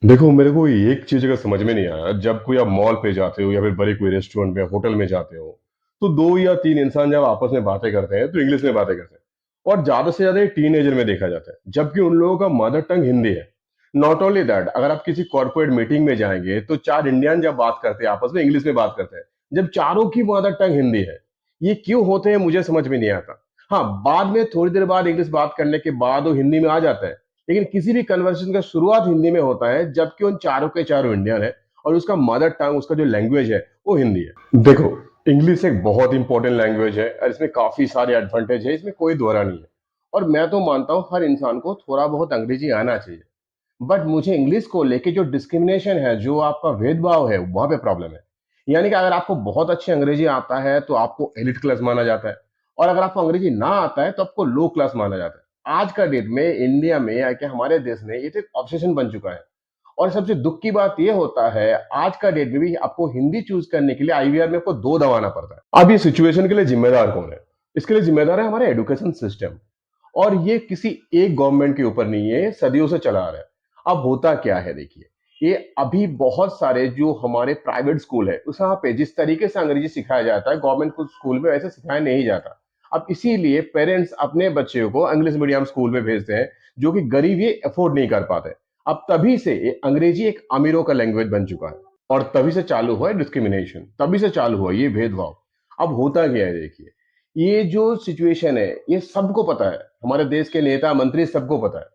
देखो, मेरे को एक चीज़ अगर समझ में नहीं आया, जब कोई आप मॉल पे जाते हो या फिर बड़े कोई रेस्टोरेंट में, होटल में जाते हो, तो 2 या 3 इंसान जब आपस में बातें करते हैं, तो इंग्लिश में बातें करते हैं और ज़्यादा से ज़्यादा ये टीनेजर में देखा जाता है, जबकि उन लोगों का मदर टंग हिंदी है। नॉट ओनली दैट, अगर आप किसी कॉर्पोरेट मीटिंग में जाएँगे, तो 4 इंडियन जब बात करते हैं, आपस में इंग्लिश में बात करते हैं, जब चारों की मदर टंग हिंदी है। ये क्यों होते हैं, मुझे समझ में नहीं आता। हाँ, बाद में थोड़ी देर बाद इंग्लिश बात करने के बाद वो हिंदी में आ जाता है। लेकिन किसी भी कन्वर्सेशन का शुरुआत हिंदी में होता है जबकि उन चारों के चारों इंडियन है और उसका मदर टंग उसका जो लैंग्वेज है वो हिंदी है। देखो, इंग्लिश एक बहुत इंपॉर्टेंट लैंग्वेज है और इसमें काफी सारे एडवांटेज है, इसमें कोई दोहरा नहीं है। और मैं तो मानता हूँ हर इंसान को थोड़ा बहुत अंग्रेजी आना चाहिए। बट मुझे इंग्लिश को लेके जो डिस्क्रिमिनेशन है, जो आपका भेदभाव है, वहां पे प्रॉब्लम है। यानी कि अगर आपको बहुत अच्छी अंग्रेजी आता है तो आपको एलिट क्लास माना जाता है, और अगर आपको अंग्रेजी ना आता है तो आपको लो क्लास माना जाता है। आज का डेट में इंडिया में या कि हमारे देश में ये तो एक ऑब्सेशन बन चुका है। और सबसे दुख की बात ये होता है, आज का डेट में भी आपको हिंदी चूज करने के लिए आईवीआर में आपको 2 दबाना पड़ता है। अब ये सिचुएशन के लिए जिम्मेदार कौन है? इसके लिए जिम्मेदार है हमारे एजुकेशन सिस्टम। और ये किसी एक गवर्नमेंट के ऊपर नहीं है, ये सदियों से चला आ रहा है। अब होता क्या है देखिए, ये अभी बहुत सारे जो हमारे प्राइवेट स्कूल है उस वहाँ पे जिस तरीके से अंग्रेजी सिखाया जाता है, गवर्नमेंट कुछ स्कूल में वैसे सिखाया नहीं जाता। अब इसीलिए पेरेंट्स अपने बच्चे को इंग्लिश मीडियम स्कूल में भेजते हैं, जो कि गरीब ये अफोर्ड नहीं कर पाते। अब तभी से ये अंग्रेजी एक अमीरों का लैंग्वेज बन चुका है। और तभी से चालू हुआ है डिस्क्रिमिनेशन, तभी से चालू हुआ ये भेदभाव। अब होता क्या है देखिए, ये जो सिचुएशन है ये सबको पता है, हमारे देश के नेता मंत्री सबको पता है।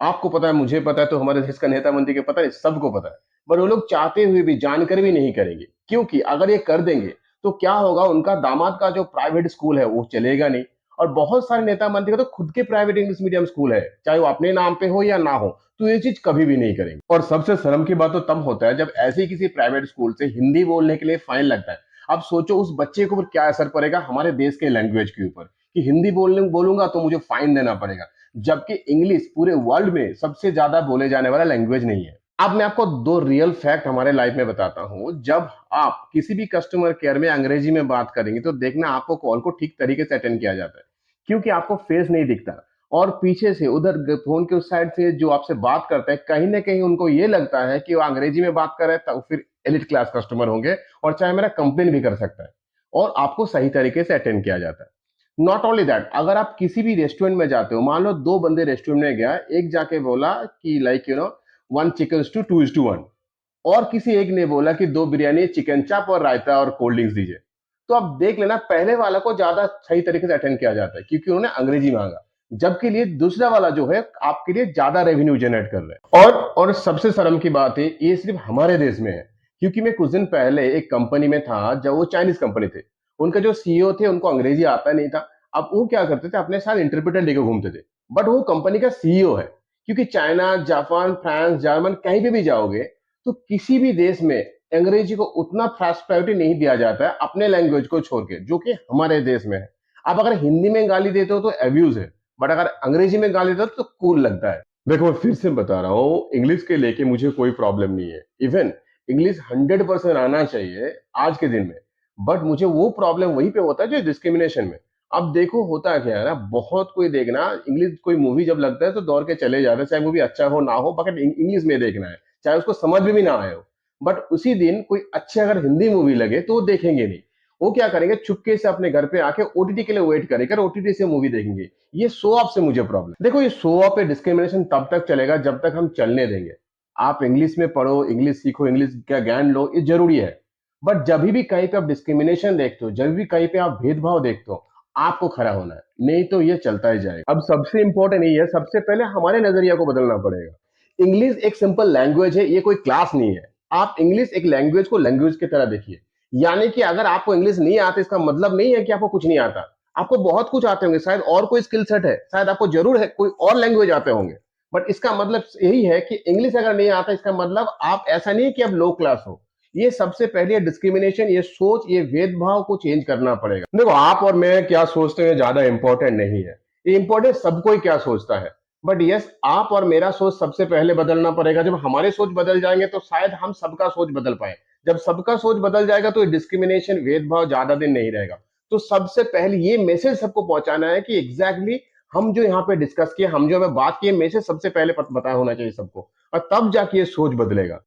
आपको पता है, मुझे पता है, तो हमारे देश का नेता मंत्री के पता है, सबको पता है। पर वो लोग चाहते हुए भी जानकर भी नहीं करेंगे, क्योंकि अगर ये कर देंगे तो क्या होगा, उनका दामाद का जो प्राइवेट स्कूल है वो चलेगा नहीं। और बहुत सारे नेता मंत्री का तो खुद के प्राइवेट इंग्लिश मीडियम स्कूल है, चाहे वो अपने नाम पे हो या ना हो, तो ये चीज कभी भी नहीं करेंगे। और सबसे शर्म की बात तो तब होता है जब ऐसे ही किसी प्राइवेट स्कूल से हिंदी बोलने के लिए फाइन लगता है। अब सोचो उस बच्चे के ऊपर क्या असर पड़ेगा हमारे देश के लैंग्वेज के ऊपर, कि हिंदी बोलने बोलूंगा तो मुझे फाइन देना पड़ेगा, जबकि इंग्लिश पूरे वर्ल्ड में सबसे ज्यादा बोले जाने वाला लैंग्वेज नहीं है। अब मैं आपको 2 रियल फैक्ट हमारे लाइफ में बताता हूं। जब आप किसी भी कस्टमर केयर में अंग्रेजी में बात करेंगे तो देखना आपको कॉल को ठीक तरीके से अटेंड किया जाता है, क्योंकि आपको फेस नहीं दिखता। और पीछे से उधर फोन के उस साइड से जो आपसे बात करता है, कहीं ना कहीं उनको ये लगता है कि वो अंग्रेजी में बात कर रहे हैं, तो फिर एलिट क्लास कस्टमर होंगे और चाहे मेरा कंप्लेन भी कर सकता है। और आपको सही तरीके से अटेंड किया जाता है। नॉट ओनली दैट, अगर आप किसी भी रेस्टोरेंट में जाते हो, मान लो 2 बंदे रेस्टोरेंट में गया, एक जाके बोला कि लाइक 1 चिकन टू 2:1, और किसी एक ने बोला कि 2 बिरयानी, चिकन चाप और रायता और कोल्ड ड्रिंक्स दीजिए। तो अब देख लेना, पहले वाला को ज्यादा सही तरीके से अटेंड किया जाता है क्योंकि उन्होंने अंग्रेजी मांगा, जबकि लिए दूसरा वाला जो है आपके लिए ज्यादा रेवेन्यू जनरेट कर रहे हैं। और सबसे शर्म की बात है, ये सिर्फ हमारे देश में है। क्योंकि मैं कुछ दिन पहले एक कंपनी में था, जब वो चाइनीज कंपनी थे, उनका जो सीईओ थे उनको अंग्रेजी आता नहीं था। अब वो क्या करते थे, अपने साथ इंटरप्रेटर लेके घूमते थे। बट वो कंपनी का सीईओ है। क्योंकि चाइना, जापान, फ्रांस, जर्मन, कहीं पे भी जाओगे तो किसी भी देश में अंग्रेजी को उतना फर्स्ट प्रायोरिटी नहीं दिया जाता है अपने लैंग्वेज को छोड़ के, जो कि हमारे देश में है। अब अगर हिंदी में गाली देते हो तो एब्यूज है, बट अगर अंग्रेजी में गाली देते हो तो कूल लगता है। देखो, मैं फिर से बता रहा हूँ, इंग्लिश के लेके मुझे कोई प्रॉब्लम नहीं है। इवन इंग्लिश 100% आना चाहिए आज के दिन में। बट मुझे वो प्रॉब्लम वहीं पे होता है जो डिस्क्रिमिनेशन में। अब देखो होता क्या है ना, बहुत कोई देखना इंग्लिश कोई मूवी जब लगता है तो दौड़ के चले जाते हैं, चाहे मूवी अच्छा हो ना हो, बट इंग्लिश में देखना है, चाहे उसको समझ में भी ना आए हो। बट उसी दिन कोई अच्छी अगर हिंदी मूवी लगे तो वो देखेंगे नहीं। वो क्या करेंगे, चुपके से अपने घर पे आके ओटीटी के लिए वेट करेंगे, ओटीटी से मूवी देखेंगे। ये शो ऑफ से मुझे प्रॉब्लम। देखो, ये शो ऑफ पे डिस्क्रिमिनेशन तब तक चलेगा जब तक हम चलने देंगे। आप इंग्लिश में पढ़ो, इंग्लिश सीखो, इंग्लिश का ज्ञान लो, ये जरूरी है। बट जब भी कहीं पे आप डिस्क्रिमिनेशन देखते हो, जब भी कहीं पे आप भेदभाव देखते हो, आपको खड़ा होना है, नहीं तो ये चलता ही जाएगा। अब सबसे इंपॉर्टेंट ये है, सबसे पहले हमारे नजरिया को बदलना पड़ेगा। इंग्लिश एक सिंपल लैंग्वेज है, ये कोई क्लास नहीं है। आप इंग्लिश एक लैंग्वेज को लैंग्वेज की तरह देखिए। यानी कि अगर आपको इंग्लिश नहीं आता, इसका मतलब नहीं है कि आपको कुछ नहीं आता। आपको बहुत कुछ आते होंगे, शायद और कोई स्किल सेट है, शायद आपको जरूर है कोई और लैंग्वेज आते होंगे। बट इसका मतलब यही है कि इंग्लिश अगर नहीं आता, इसका मतलब आप ऐसा नहीं है कि आप लो क्लास हो। ये सबसे पहले ये डिस्क्रिमिनेशन, ये सोच, ये भेदभाव को चेंज करना पड़ेगा। देखो, आप और मैं क्या सोचते हैं ज्यादा इंपॉर्टेंट नहीं है, ये इंपॉर्टेंट सबको ही क्या सोचता है। बट यस, आप और मेरा सोच सबसे पहले बदलना पड़ेगा। जब हमारे सोच बदल जाएंगे तो शायद हम सबका सोच बदल पाए। जब सबका सोच बदल जाएगा तो डिस्क्रिमिनेशन, भेदभाव ज्यादा दिन नहीं रहेगा। तो सबसे पहले ये मैसेज सबको पहुंचाना है कि एग्जैक्टली हम जो यहाँ पे डिस्कस किए, हम जो हमें बात की, में से सबसे पहले बताया होना चाहिए सबको, और तब जाके ये सोच बदलेगा।